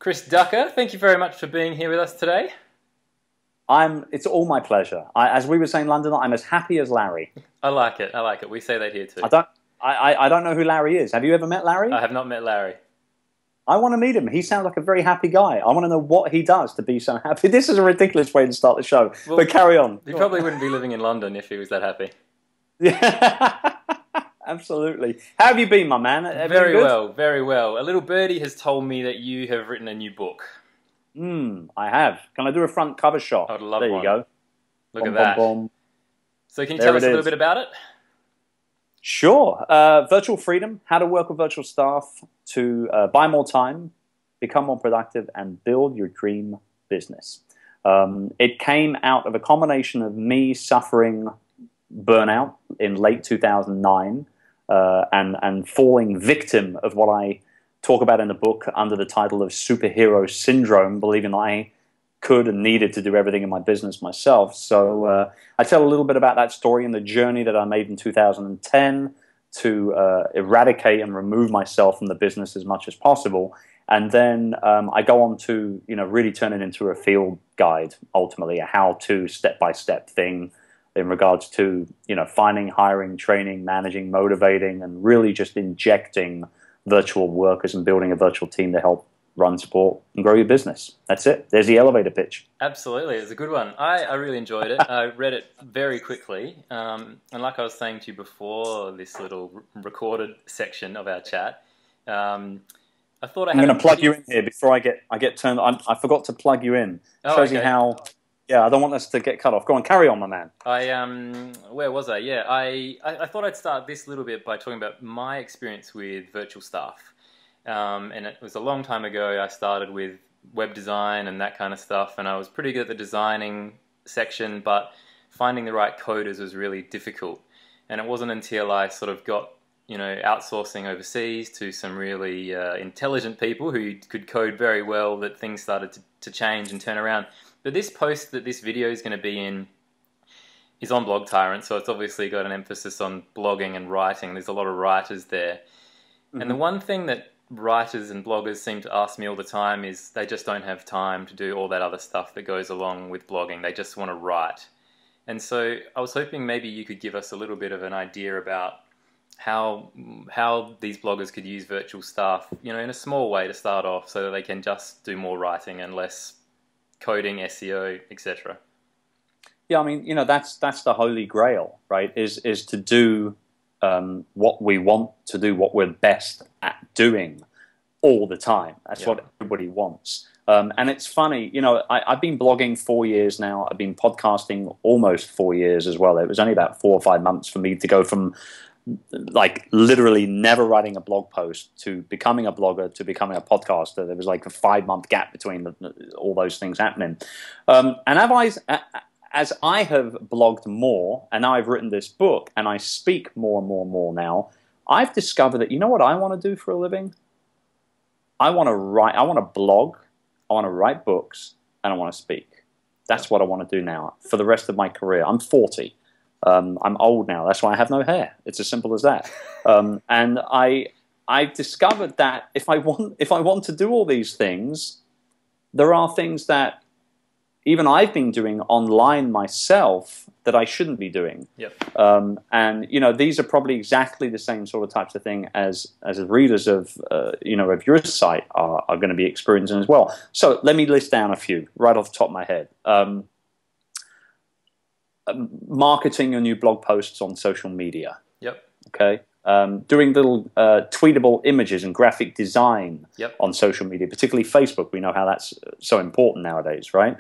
Chris Ducker, thank you very much for being here with us today. It's all my pleasure. As we were saying in London, I'm as happy as Larry. I like it. I like it. We say that here too. I don't know who Larry is. Have you ever met Larry? I have not met Larry. I want to meet him. He sounds like a very happy guy. I want to know what he does to be so happy. This is a ridiculous way to start the show, well, but carry on. He probably wouldn't be living in London if he was that happy. Yeah, absolutely. How have you been, my man? Very well, very well. A little birdie has told me that you have written a new book. I have. Can I do a front cover shot? I'd love one. There you go. Look at that. So can you tell us a little bit about it? Sure. Virtual freedom, how to work with virtual staff to buy more time, become more productive, and build your dream business. It came out of a combination of me suffering burnout in late 2009 and falling victim of what I talk about in the book under the title of superhero syndrome, believing I could and needed to do everything in my business myself. So I tell a little bit about that story and the journey that I made in 2010 to eradicate and remove myself from the business as much as possible. And then I go on to really turn it into a field guide, ultimately a how-to step-by-step thing in regards to finding, hiring, training, managing, motivating, and really just injecting virtual workers and building a virtual team to help run, support, and grow your business. That's it. There's the elevator pitch. Absolutely. It's a good one. I really enjoyed it. I read it very quickly. And like I was saying to you before this little recorded section of our chat, I thought I'm going to plug you in here before I get turned on. I forgot to plug you in. Shows you how... Yeah, I don't want us to get cut off. Go on, carry on, my man. Where was I? Yeah, I thought I'd start this little bit by talking about my experience with virtual staff. And it was a long time ago. I started with web design and that kind of stuff, and I was pretty good at the designing section, but finding the right coders was really difficult. And it wasn't until I sort of got outsourcing overseas to some really intelligent people who could code very well that things started to change and turn around. But this post that this video is going to be in is on Blog Tyrant, so it's obviously got an emphasis on blogging and writing. There's a lot of writers there. Mm-hmm. And the one thing that writers and bloggers seem to ask me all the time is they just don't have time to do all that other stuff that goes along with blogging. They just want to write. And so I was hoping maybe you could give us a little bit of an idea about how these bloggers could use virtual staff, in a small way to start off so that they can just do more writing and less coding, SEO, etc. Yeah, I mean, that's the holy grail, right? Is to do what we want to do, what we're best at doing all the time. That's what everybody wants. And it's funny, I've been blogging 4 years now. I've been podcasting almost 4 years as well. It was only about 4 or 5 months for me to go from like literally never writing a blog post to becoming a blogger to becoming a podcaster. There was like a 5-month gap between all those things happening. And as I have blogged more, and now I've written this book, and I speak more and more and more now, I've discovered that what I want to do for a living? I want to write. I want to blog. I want to write books, and I want to speak. That's what I want to do now for the rest of my career. I'm 40. I'm old now. That's why I have no hair. It's as simple as that. And I've discovered that if I want to do all these things, there are things that even I've been doing online myself that I shouldn't be doing. Yep. And these are probably exactly the same sort of types of thing as readers of of your site are going to be experiencing as well. So let me list down a few right off the top of my head. Marketing your new blog posts on social media. Yep. Okay. Doing little tweetable images and graphic design on social media, particularly Facebook. We know how that's so important nowadays, right?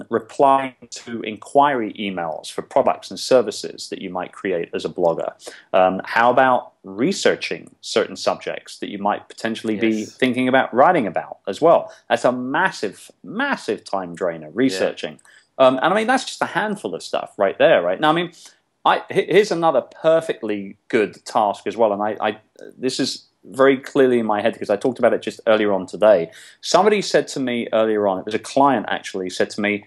Replying to inquiry emails for products and services that you might create as a blogger. How about researching certain subjects that you might potentially be thinking about writing about as well? That's a massive, massive time drainer, researching. Yeah. And I mean, that's just a handful of stuff right there, right? Now, I mean, here's another perfectly good task as well, and this is very clearly in my head because I talked about it just earlier on today. Somebody said to me earlier on, it was a client actually, said to me,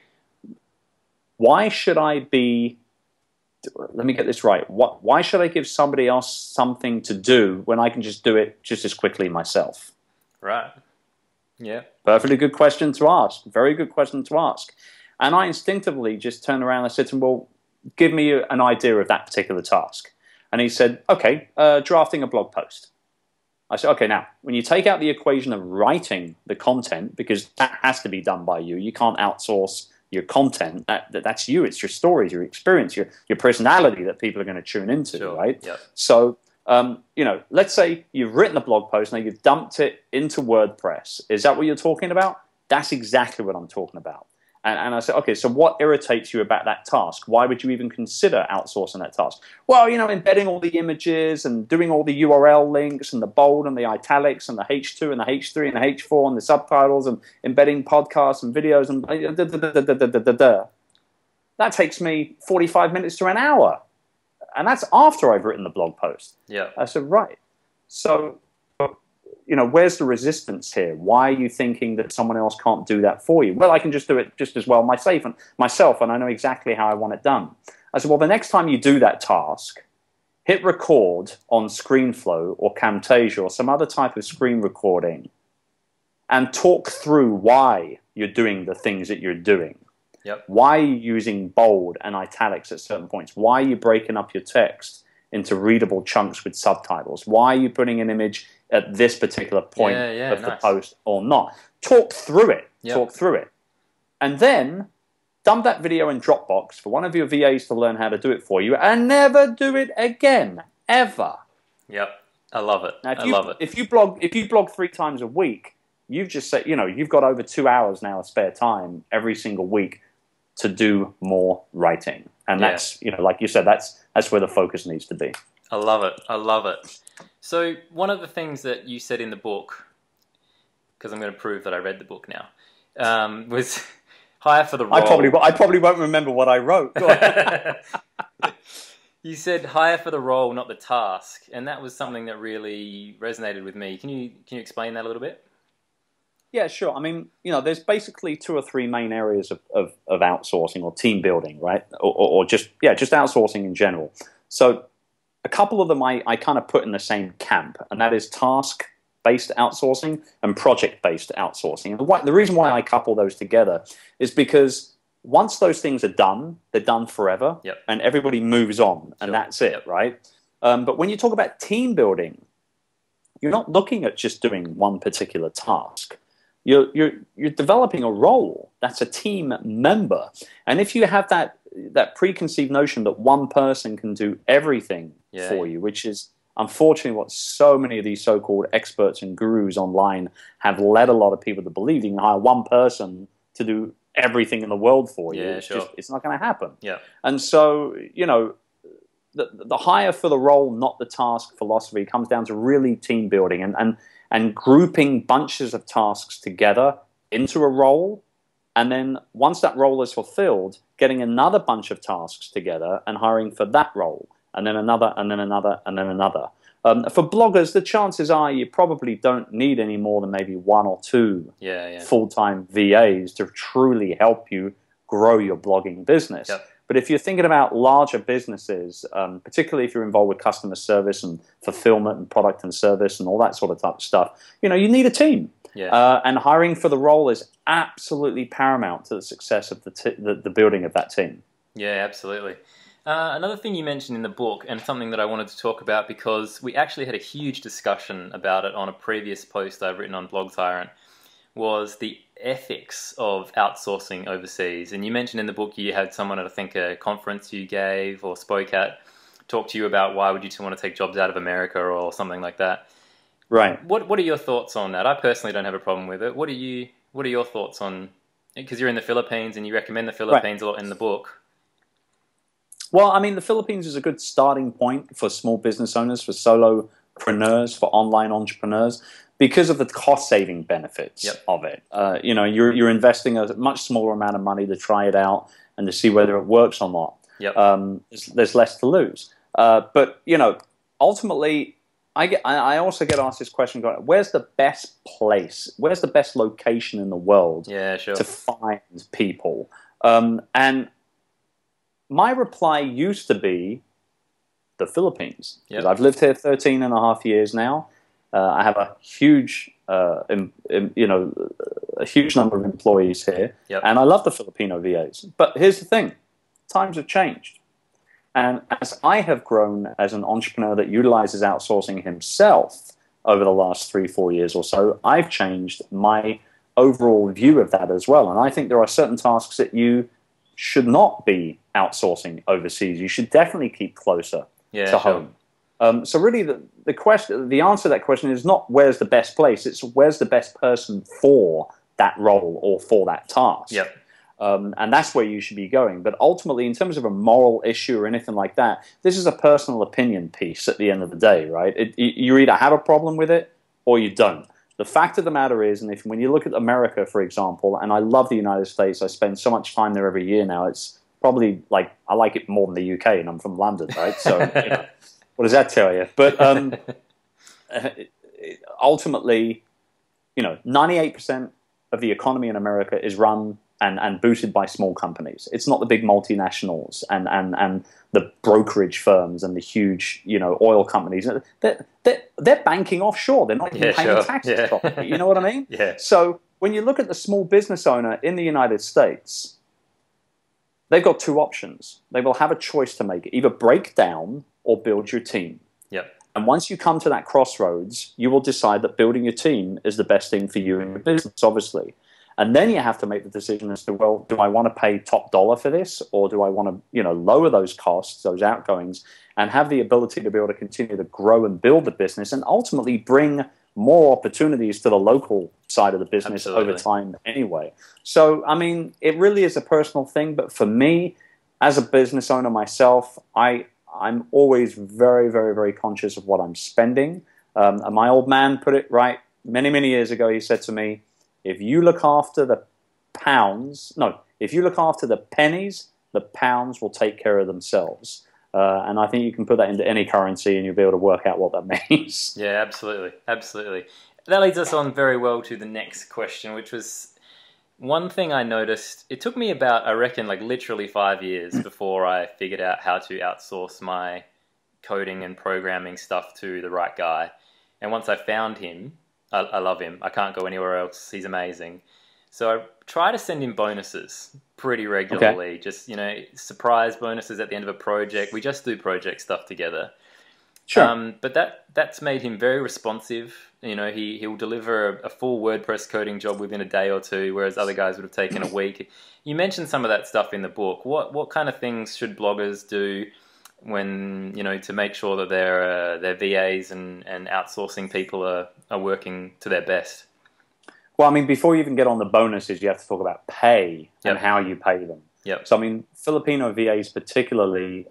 why should I be, let me get this right, why should I give somebody else something to do when I can just do it just as quickly myself? Right. Yeah. Perfectly good question to ask. Very good question to ask. And I instinctively just turned around and said to him, well, give me an idea of that particular task. And he said, okay, drafting a blog post. I said, okay, now, when you take out the equation of writing the content, because that has to be done by you, you can't outsource your content. That's you. It's your stories, your experience, your personality that people are going to tune into, Sure. right? Yep. So, you know, let's say you've written a blog post, now you've dumped it into WordPress. Is that what you're talking about? That's exactly what I'm talking about. And I said, okay, so what irritates you about that task? Why would you even consider outsourcing that task? Well, you know, embedding all the images and doing all the URL links and the bold and the italics and the H2 and the H3 and the H4 and the subtitles and embedding podcasts and videos and that takes me 45 minutes to an hour. And that's after I've written the blog post. Yeah. I said, right. So, you know, where's the resistance here? Why are you thinking that someone else can't do that for you? Well, I can just do it just as well myself, and I know exactly how I want it done. I said, well, the next time you do that task, hit record on ScreenFlow or Camtasia or some other type of screen recording and talk through why you're doing the things that you're doing. Yep. Why are you using bold and italics at certain points? Why are you breaking up your text into readable chunks with subtitles? Why are you putting an image at this particular point of the post or not? Talk through it. Yep. Talk through it. And then dump that video in Dropbox for one of your VAs to learn how to do it for you and never do it again, ever. Yep. I love it. Now, I love it. If you blog 3 times a week, you've just said, you know, you've got over 2 hours now of spare time every single week to do more writing. And that's, you know, like you said, that's where the focus needs to be. I love it. I love it. So one of the things that you said in the book, because I'm going to prove that I read the book now, was hire for the role. I probably won't remember what I wrote. Go on. You said hire for the role, not the task, and that was something that really resonated with me. Can you explain that a little bit? Yeah, sure. I mean, you know, there's basically 2 or 3 main areas of outsourcing or team building, right? Or just outsourcing in general. So a couple of them I kind of put in the same camp, and that is task-based outsourcing and project-based outsourcing. And the reason why I couple those together is because once those things are done, they're done forever, and everybody moves on, and that's it, right? But when you talk about team building, you're not looking at just doing one particular task. You're developing a role. That's a team member. And if you have that preconceived notion that one person can do everything for you, which is unfortunately what so many of these so-called experts and gurus online have led a lot of people to believe, you can hire one person to do everything in the world for you. It's not going to happen. Yeah. And so, you know, the hire for the role, not the task philosophy comes down to really team building and grouping bunches of tasks together into a role. And then once that role is fulfilled, getting another bunch of tasks together and hiring for that role, and then another, and then another, and then another. For bloggers, the chances are you probably don't need any more than maybe 1 or 2 full-time VAs to truly help you grow your blogging business. Yep. But if you're thinking about larger businesses, particularly if you're involved with customer service and fulfillment and product and service and all that sort of type of stuff, you know, you need a team. Yeah. And hiring for the role is absolutely paramount to the success of the building of that team. Yeah, absolutely. Another thing you mentioned in the book, and something that I wanted to talk about because we actually had a huge discussion about it on a previous post I've written on Blog Tyrant, was the ethics of outsourcing overseas. And you mentioned in the book you had someone at, I think, a conference you gave or spoke at, talk to you about why would you want to take jobs out of America or something like that. Right. What are your thoughts on that? I personally don't have a problem with it. What are your thoughts on, because you're in the Philippines and you recommend the Philippines a lot in the book. Well, I mean, the Philippines is a good starting point for small business owners, for solopreneurs, for online entrepreneurs, because of the cost-saving benefits of it. You know, you're investing a much smaller amount of money to try it out and to see whether it works or not. There's less to lose. But, you know, ultimately, I also get asked this question, where's the best place, where's the best location in the world to find people? And my reply used to be the Philippines. Because I've lived here 13 and a half years now. I have a huge a huge number of employees here, Yep. and I love the Filipino VAs. But here's the thing: times have changed, and as I have grown as an entrepreneur that utilizes outsourcing himself over the last 3-4 years or so, I've changed my overall view of that as well. And I think there are certain tasks that you should not be outsourcing overseas. You should definitely keep closer to home. So really, the answer to that question is not where's the best place; it's where's the best person for that role or for that task. Yep. And that's where you should be going. But ultimately, in terms of a moral issue or anything like that, this is a personal opinion piece at the end of the day, right? You either have a problem with it or you don't. The fact of the matter is, and when you look at America, for example, and I love the United States, I spend so much time there every year now, it's probably like, I like it more than the UK, and I'm from London, right? So, what does that tell you? But ultimately, 98% of the economy in America is run and boosted by small companies. It's not the big multinationals and the brokerage firms and the huge, oil companies. They're banking offshore. They're not even paying taxes properly. You know what I mean? Yeah. So when you look at the small business owner in the United States, they've got two options. They will have a choice to make: either break down or build your team. Yep. And once you come to that crossroads, you will decide that building your team is the best thing for you and your business, obviously. And then you have to make the decision as to, well, do I want to pay top dollar for this, or do I want to, lower those costs, those outgoings, and have the ability to be able to continue to grow and build the business and ultimately bring more opportunities to the local side of the business over time anyway. So, I mean, it really is a personal thing. But for me, as a business owner myself, I'm always very, very, very conscious of what I'm spending. And my old man put it right many, many years ago. He said to me, if you look after the pennies, the pounds will take care of themselves. And I think you can put that into any currency and you'll be able to work out what that means. Yeah, absolutely. Absolutely. That leads us on very well to the next question, which was one thing I noticed. It took me about, I reckon, like literally 5 years before I figured out how to outsource my coding and programming stuff to the right guy. And once I found him, I love him. I can't go anywhere else. He's amazing. So I try to send him bonuses pretty regularly. Okay. Just, surprise bonuses at the end of a project. We just do project stuff together. Sure. But that's made him very responsive. He'll deliver a full WordPress coding job within a day or two, whereas other guys would have taken a week. You mentioned some of that stuff in the book. What kind of things should bloggers do when, to make sure that their VAs and outsourcing people are working to their best? Well, I mean, before you even get on the bonuses, you have to talk about pay and how you pay them. Yep. So, I mean, Filipino VAs particularly,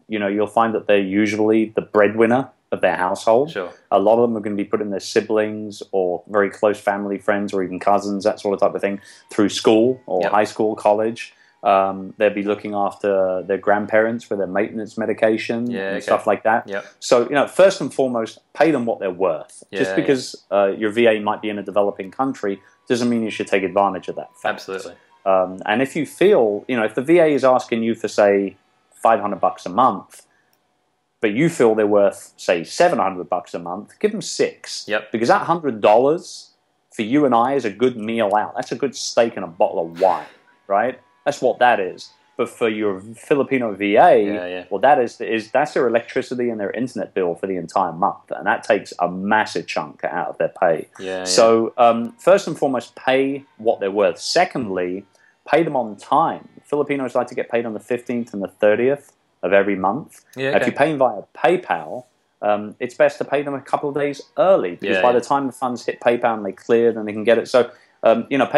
you'll find that they're usually the breadwinner of their household. Sure. A lot of them are going to be putting their siblings or very close family friends or even cousins, that sort of type of thing, through school or high school, college. They'll be looking after their grandparents for their maintenance medication and stuff like that. Yep. So, first and foremost, pay them what they're worth. Just because your VA might be in a developing country doesn't mean you should take advantage of that fact. Absolutely. And if you feel, if the VA is asking you for, say, $500 a month, but you feel they're worth, say, $700 a month, give them $6. Yep. Because that $100 for you and I is a good meal out. That's a good steak and a bottle of wine, right? That's what that is. But for your Filipino VA, well, that's their electricity and their internet bill for the entire month, and that takes a massive chunk out of their pay. So first and foremost, pay what they're worth. Secondly, pay them on time. Filipinos like to get paid on the 15th and the 30th of every month. If you pay them via PayPal, it's best to pay them a couple of days early, because by the time the funds hit PayPal and they clear, then they can get it. So pay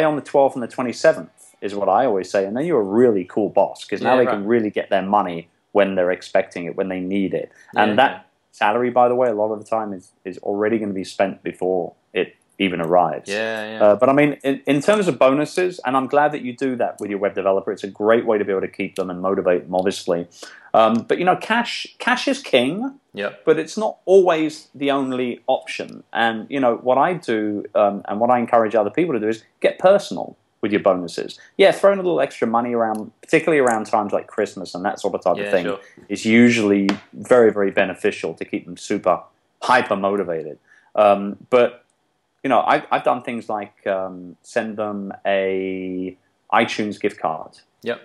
on the 12th and the 27th. Is what I always say, and then you're a really cool boss, because now they can really get their money when they're expecting it, when they need it. And that salary, by the way, a lot of the time is already going to be spent before it even arrives. But I mean, in terms of bonuses, and I'm glad that you do that with your web developer. It's a great way to be able to keep them and motivate them, obviously. But cash is king. But it's not always the only option. And what I do, and what I encourage other people to do, is get personal with your bonuses. Throwing a little extra money around, particularly around times like Christmas and that sort of type of thing, is usually very, very beneficial to keep them super hyper motivated. But I've done things like send them a iTunes gift card. Yep.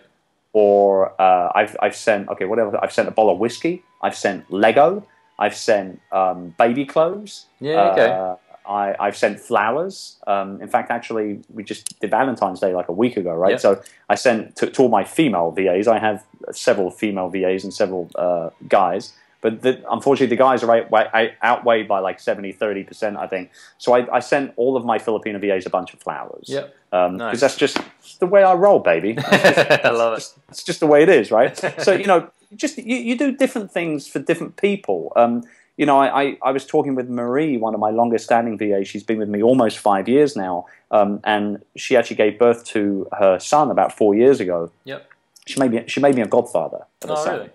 Or I've sent whatever. I've sent a bottle of whiskey. I've sent Lego. I've sent baby clothes. Yeah. Okay. I've sent flowers. In fact, actually, we just did Valentine's Day like a week ago, right? Yep. So I sent to all my female VAs. I have several female VAs and several guys. But unfortunately, the guys are outweighed by like 70-30%, I think. So I sent all of my Filipino VAs a bunch of flowers. Yep. Because Nice. that's just the way I roll, baby. I love it. It's just the way it is, right? So, you do different things for different people. I was talking with Marie, one of my longest standing VAs. She's been with me almost 5 years now. And she actually gave birth to her son about 4 years ago. Yep. She made me a godfather for the son. Really?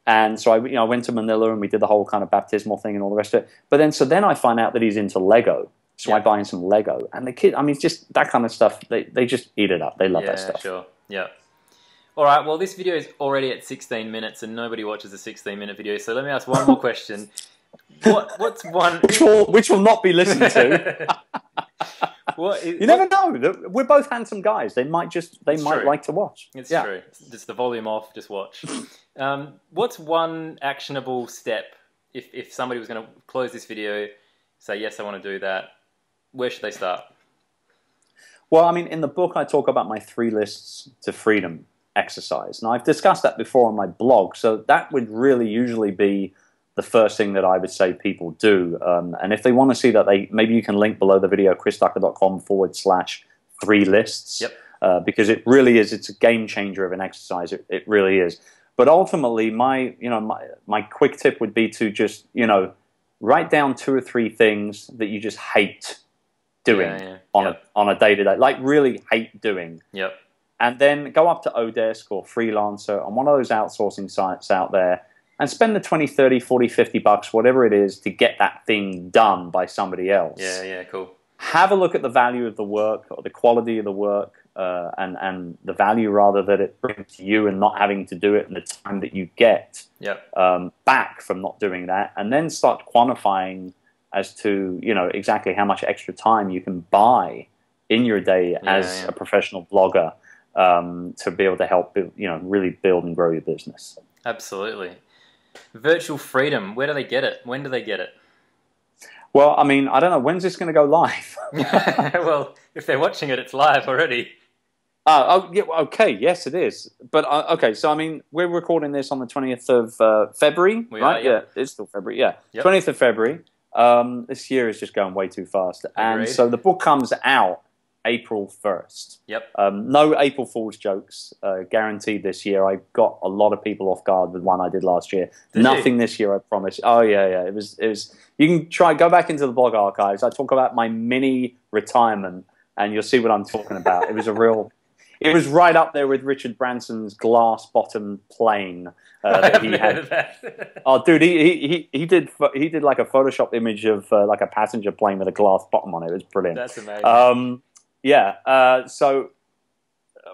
And so I went to Manila and we did the whole kind of baptismal thing and all the rest of it. But then I find out that he's into Lego. So I buy him some Lego. And the kid, just that kind of stuff, they just eat it up. They love that stuff. Sure. Yeah. All right. Well, this video is already at 16 minutes and nobody watches a 16-minute video. So let me ask one more question. What's one... Which will not be listened to. You never know. We're both handsome guys. They might like to watch. It's true. Just the volume off, just watch. What's one actionable step if somebody was going to close this video, say, yes, I want to do that, where should they start? Well, in the book I talk about my 3 lists to freedom exercise. Now, I've discussed that before on my blog, so that would really usually be the first thing that I would say people do. And if they want to see that, maybe you can link below the video, chrisducker.com/3 lists. Yep. Because it really is, it's a game changer of an exercise. It really is. But ultimately, my quick tip would be to just, write down 2 or 3 things that you just hate doing on a day-to-day, like really hate doing. Yep. And then go up to Odesk or Freelancer on one of those outsourcing sites out there and spend the 20, 30, 40, 50 bucks, whatever it is, to get that thing done by somebody else. Yeah, cool. Have a look at the value of the work or the quality of the work and the value, rather, that it brings to you and not having to do it and the time that you get back from not doing that. And then start quantifying as to, exactly how much extra time you can buy in your day as a professional blogger to be able to help, really build and grow your business. Absolutely. Virtual freedom, where do they get it? When do they get it? Well, I don't know. When's this going to go live? Well, if they're watching it, it's live already. Okay. Yes, it is. But, okay, so, we're recording this on the 20th of February, right? Yeah, it's still February, yeah. Yep. 20th of February. This year is just going way too fast. Agreed. And so the book comes out April 1st. Yep. No April Fool's jokes guaranteed this year. I got a lot of people off guard with one I did last year. Nothing this year, I promise. Oh yeah. It was. You can go back into the blog archives. I talk about my mini retirement, and you'll see what I'm talking about. It was it was right up there with Richard Branson's glass bottom plane that he had. Oh, dude, he did like a Photoshop image of like a passenger plane with a glass bottom on it. It was brilliant. That's amazing. So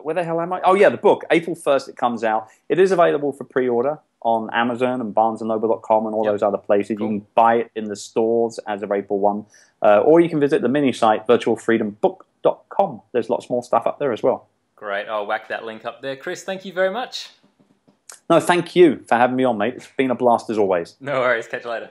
where the hell am I? Oh, yeah, the book. April 1st it comes out. It is available for pre-order on Amazon and BarnesandNoble.com and all those other places. Cool. You can buy it in the stores as of April 1. Or you can visit the mini site, virtualfreedombook.com. There's lots more stuff up there as well. Great. I'll whack that link up there. Chris, thank you very much. No, thank you for having me on, mate. It's been a blast as always. No worries. Catch you later.